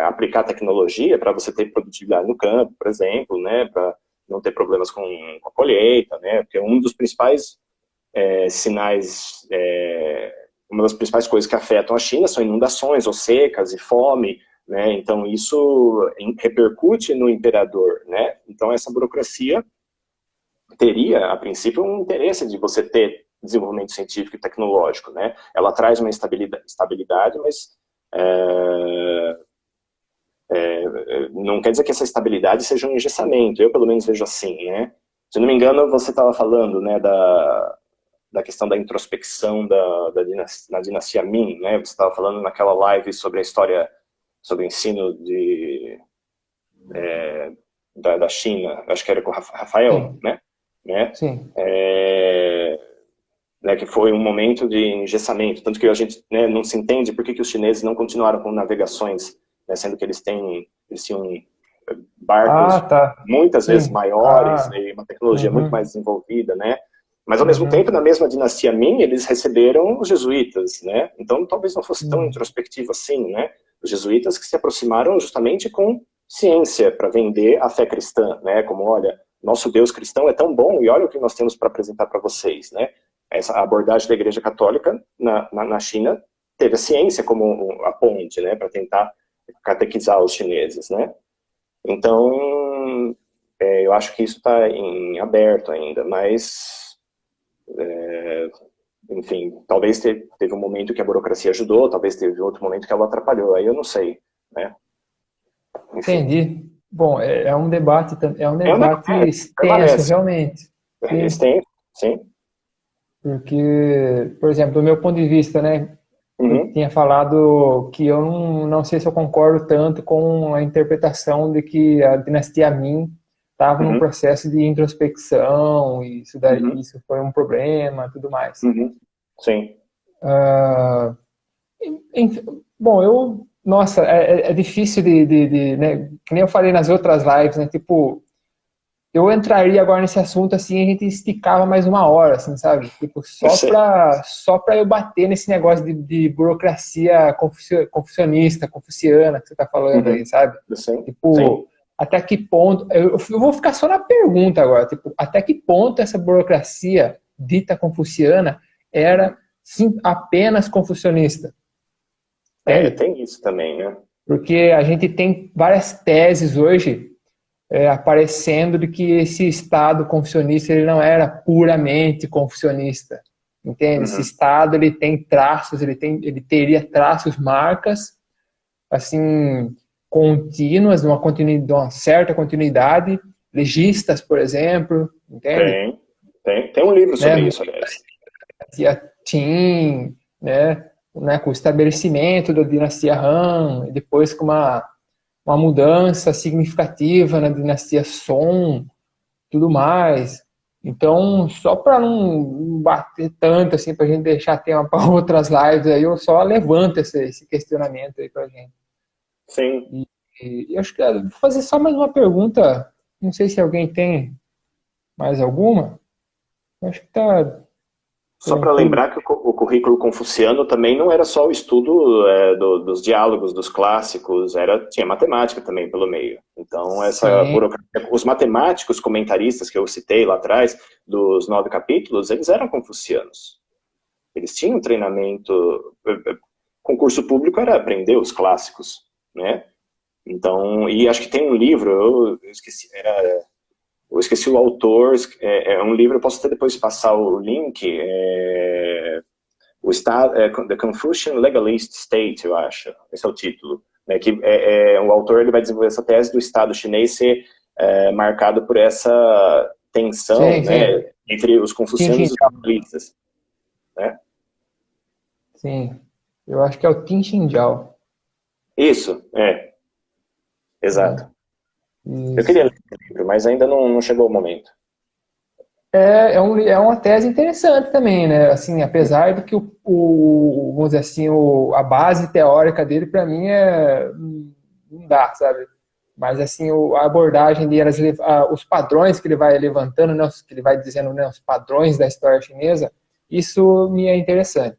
aplicar tecnologia para você ter produtividade no campo, por exemplo, né, para não ter problemas com a colheita, né, porque um dos principais sinais, uma das principais coisas que afetam a China são inundações ou secas e fome, né, então isso repercute no imperador, né, então essa burocracia teria, a princípio, um interesse de você ter desenvolvimento científico e tecnológico, né? Ela traz uma estabilidade, mas não quer dizer que essa estabilidade seja um engessamento. Eu, pelo menos, vejo assim, né? Se não me engano, você estava falando, né, da questão da introspecção na dinastia Ming, né? Você estava falando naquela live sobre a história, sobre o ensino da China, acho que era com o Rafael, Sim. né? Sim. Que foi um momento de engessamento, tanto que a gente, né, não se entende por que os chineses não continuaram com navegações né, sendo que eles tinham barcos muitas vezes Sim. maiores, né, e uma tecnologia muito mais desenvolvida, né? Mas, ao mesmo tempo, na mesma dinastia Ming, eles receberam os jesuítas, né? Então, talvez não fosse tão introspectivo assim, né? Os jesuítas que se aproximaram justamente com ciência para vender a fé cristã, né? Como, olha, nosso Deus cristão é tão bom e olha o que nós temos para apresentar para vocês, né? Essa abordagem da Igreja Católica na China teve a ciência como a ponte, né? Para tentar catequizar os chineses, né? Então, eu acho que isso está em aberto ainda, mas... enfim, talvez teve um momento que a burocracia ajudou, talvez teve outro momento que ela atrapalhou, aí eu não sei, né? Enfim. Entendi. Bom, é um debate extenso, Permanece. realmente. Sim. Extenso, sim. Porque, por exemplo, do meu ponto de vista, né, eu tinha falado que eu não sei se eu concordo tanto com a interpretação de que a dinastia Ming estava num processo de introspecção, e isso foi um problema, tudo mais. Sim. Bom, nossa, é difícil né, que nem eu falei nas outras lives, né, tipo, eu entraria agora nesse assunto, assim, a gente esticava mais uma hora, assim, sabe? Tipo, só pra eu bater nesse negócio de burocracia confuciana que você tá falando aí, sabe? Sim. Tipo, sim. até que ponto... Eu vou ficar só na pergunta agora, tipo, até que ponto essa burocracia dita confuciana era, sim, apenas confucionista? Tem isso também, né? Porque a gente tem várias teses hoje aparecendo de que esse Estado confucionista ele não era puramente confucionista, entende? Esse Estado ele tem traços, ele teria traços, marcas, assim, contínuas, de uma certa continuidade, legistas, por exemplo, entende? Tem um livro sobre isso, aliás. Qin, né, com o estabelecimento da dinastia Han, e depois com uma mudança significativa na dinastia Song, tudo mais. Então, só para não bater tanto, assim, para a gente deixar tema para outras lives, aí eu só levanto esse questionamento aí para a gente. Sim. E acho que vou fazer só mais uma pergunta. Não sei se alguém tem mais alguma. Acho que tá. Só para lembrar que o currículo confuciano também não era só o estudo dos diálogos, dos clássicos, tinha matemática também pelo meio. Então, essa burocracia, os matemáticos comentaristas que eu citei lá atrás, dos 9 capítulos, eles eram confucianos. Eles tinham treinamento, concurso público era aprender os clássicos, né? Então, e acho que tem um livro, eu esqueci o autor, é um livro, eu posso até depois passar o link, The Confucian Legalist State, eu acho, esse é o título, né, que o autor ele vai desenvolver essa tese do Estado chinês ser marcado por essa tensão, né, entre os confucianos e os legalistas, né? Sim, eu acho que é o Tin Xinjiao. Isso, exato. Isso. Eu queria ler esse livro, mas ainda não chegou o momento. É uma tese interessante também, né? Assim, apesar de que vamos dizer assim, a base teórica dele, para mim, não dá, sabe? Mas, assim, a abordagem dele, os padrões que ele vai levantando, né, que ele vai dizendo, né, os padrões da história chinesa, isso me é interessante.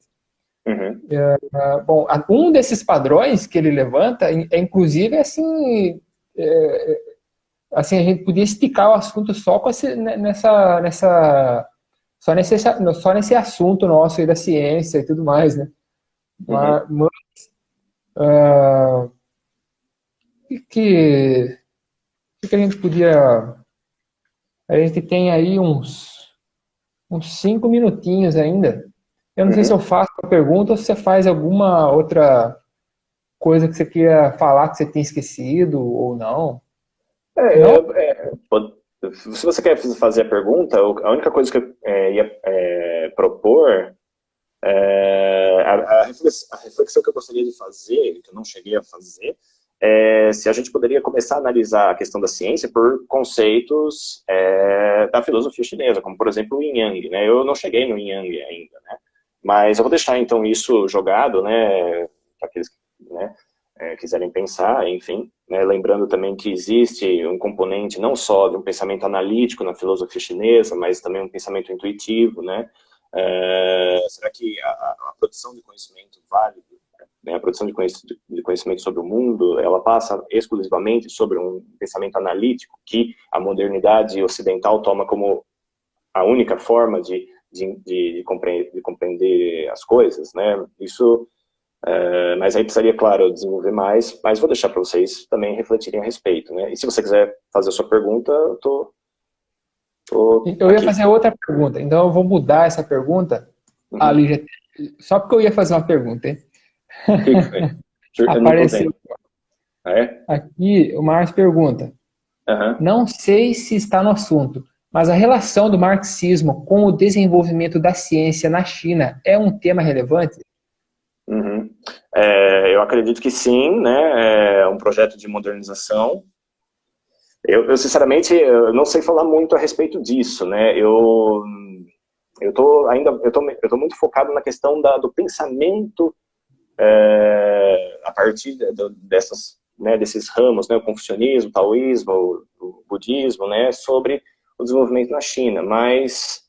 Bom, um desses padrões que ele levanta, inclusive, assim, assim, a gente podia esticar o assunto só com só nesse assunto nosso aí da ciência e tudo mais, né? Mas o que a gente podia... A gente tem aí uns 5 minutinhos ainda. Eu não sei se eu faço a pergunta ou se você faz alguma outra coisa que você queira falar que você tenha esquecido ou não. Se você quer fazer a pergunta, a única coisa que eu ia propor, a reflexão que eu gostaria de fazer, que eu não cheguei a fazer, se a gente poderia começar a analisar a questão da ciência por conceitos da filosofia chinesa, como, por exemplo, o Yin Yang, né? Eu não cheguei no Yin Yang ainda, né? Mas eu vou deixar, então, isso jogado, né, para aqueles, né? quiserem pensar, enfim, né, lembrando também que existe um componente não só de um pensamento analítico na filosofia chinesa, mas também um pensamento intuitivo, né? Será que a produção de conhecimento válido, né, a produção de conhecimento sobre o mundo, ela passa exclusivamente sobre um pensamento analítico que a modernidade ocidental toma como a única forma de compreender as coisas, né? Isso, mas aí precisaria, claro, desenvolver mais, mas vou deixar para vocês também refletirem a respeito, né? E se você quiser fazer a sua pergunta, eu Eu ia fazer outra pergunta, então eu vou mudar essa pergunta. Ali só porque eu ia fazer uma pergunta, hein? O que foi? Apareceu. É? Aqui, o Márcio pergunta. Não sei se está no assunto, mas a relação do marxismo com o desenvolvimento da ciência na China é um tema relevante? Eu acredito que sim, né? É um projeto de modernização. Eu sinceramente, eu não sei falar muito a respeito disso, né? Eu tô muito focado na questão do pensamento a partir dessas, né, desses ramos, né, o confucionismo, o taoísmo, o budismo, né, sobre o desenvolvimento na China. Mas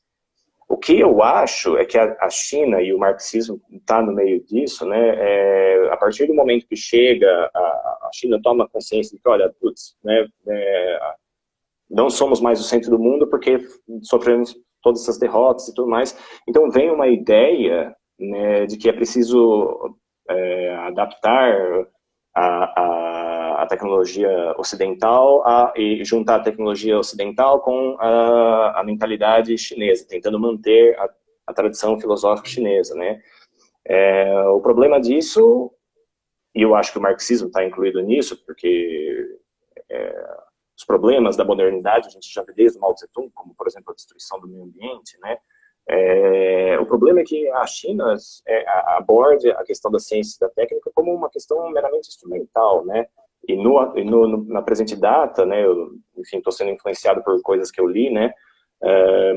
o que eu acho é que a China e o marxismo está no meio disso, né, a partir do momento que chega, a China toma consciência de que, olha, putz, né, não somos mais o centro do mundo porque sofremos todas essas derrotas e tudo mais. Então vem uma ideia, né, de que é preciso adaptar a tecnologia ocidental e juntar a tecnologia ocidental com a mentalidade chinesa, tentando manter a tradição filosófica chinesa, né? O problema disso, e eu acho que o marxismo está incluído nisso, porque os problemas da modernidade a gente já vê desde o Mao Tse-tung, como, por exemplo, a destruição do meio ambiente, né? O problema é que a China aborde a questão da ciência e da técnica como uma questão meramente instrumental, né? E na presente data, né, eu, enfim, estou sendo influenciado por coisas que eu li, né?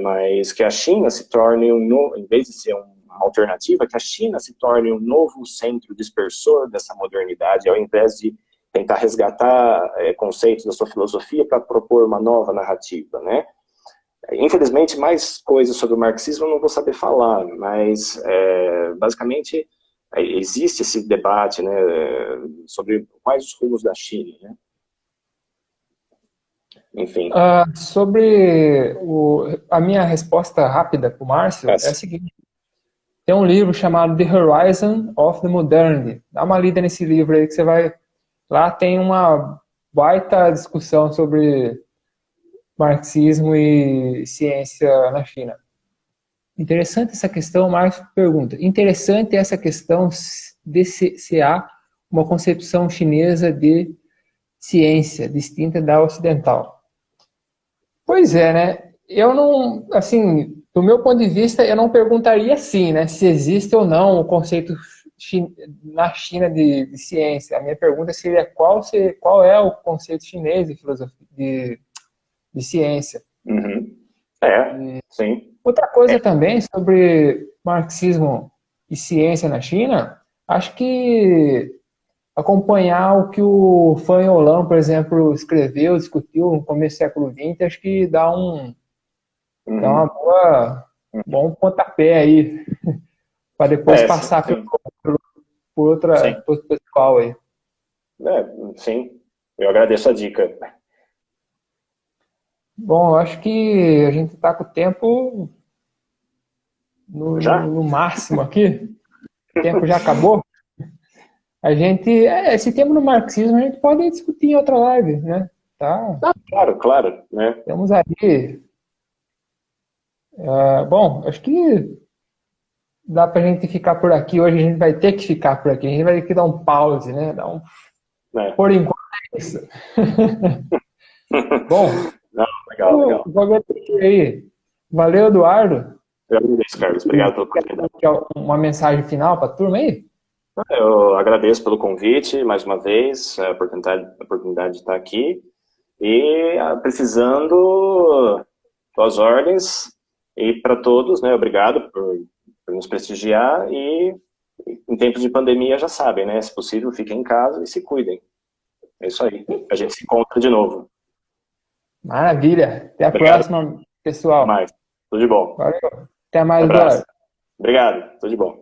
Mas que a China se torne, em vez de ser uma alternativa, que a China se torne um novo centro dispersor dessa modernidade, ao invés de tentar resgatar conceitos da sua filosofia para propor uma nova narrativa, né? Infelizmente, mais coisas sobre o marxismo eu não vou saber falar, mas basicamente existe esse debate, né, sobre quais os rumos da China, né? Enfim. Sobre a minha resposta rápida para o Márcio é a seguinte. Tem um livro chamado The Horizon of the Modernity. Dá uma lida nesse livro aí que você vai... Lá tem uma baita discussão sobre marxismo e ciência na China. Interessante essa questão, o Márcio pergunta. Interessante essa questão de se há uma concepção chinesa de ciência distinta da ocidental. Pois é, né? Eu não, assim, do meu ponto de vista, eu não perguntaria assim, né? Se existe ou não o conceito na China de ciência. A minha pergunta seria qual é o conceito chinês de filosofia, de ciência. Sim. Outra coisa também sobre marxismo e ciência na China, acho que acompanhar o que o Fan Yonlan, por exemplo, escreveu, discutiu no começo do século XX, acho que dá uma bom pontapé aí, para depois passar por outro pessoal aí. Sim, eu agradeço a dica. Bom, eu acho que a gente está com o tempo no máximo aqui. O tempo já acabou. A gente, esse tema no marxismo a gente pode discutir em outra live, né? Tá? Claro, né? Temos aí. Bom, acho que dá pra gente ficar por aqui. Hoje a gente vai ter que ficar por aqui. A gente vai ter que dar um pause, né? Por enquanto é isso. Bom, legal. Vou agradecer aí. Valeu, Eduardo. Eu agradeço, Carlos. Obrigado pelo convite. Uma mensagem final para a turma aí? Eu agradeço pelo convite, mais uma vez, a oportunidade de estar aqui. E precisando das ordens, e para todos, né, obrigado por nos prestigiar, e em tempos de pandemia já sabem, né? Se possível, fiquem em casa e se cuidem. É isso aí. A gente se encontra de novo. Maravilha. Até a Obrigado. próxima, Até pessoal. mais. Tudo de bom. Valeu. Até mais, Abraço. Eduardo. Obrigado. Tudo de bom.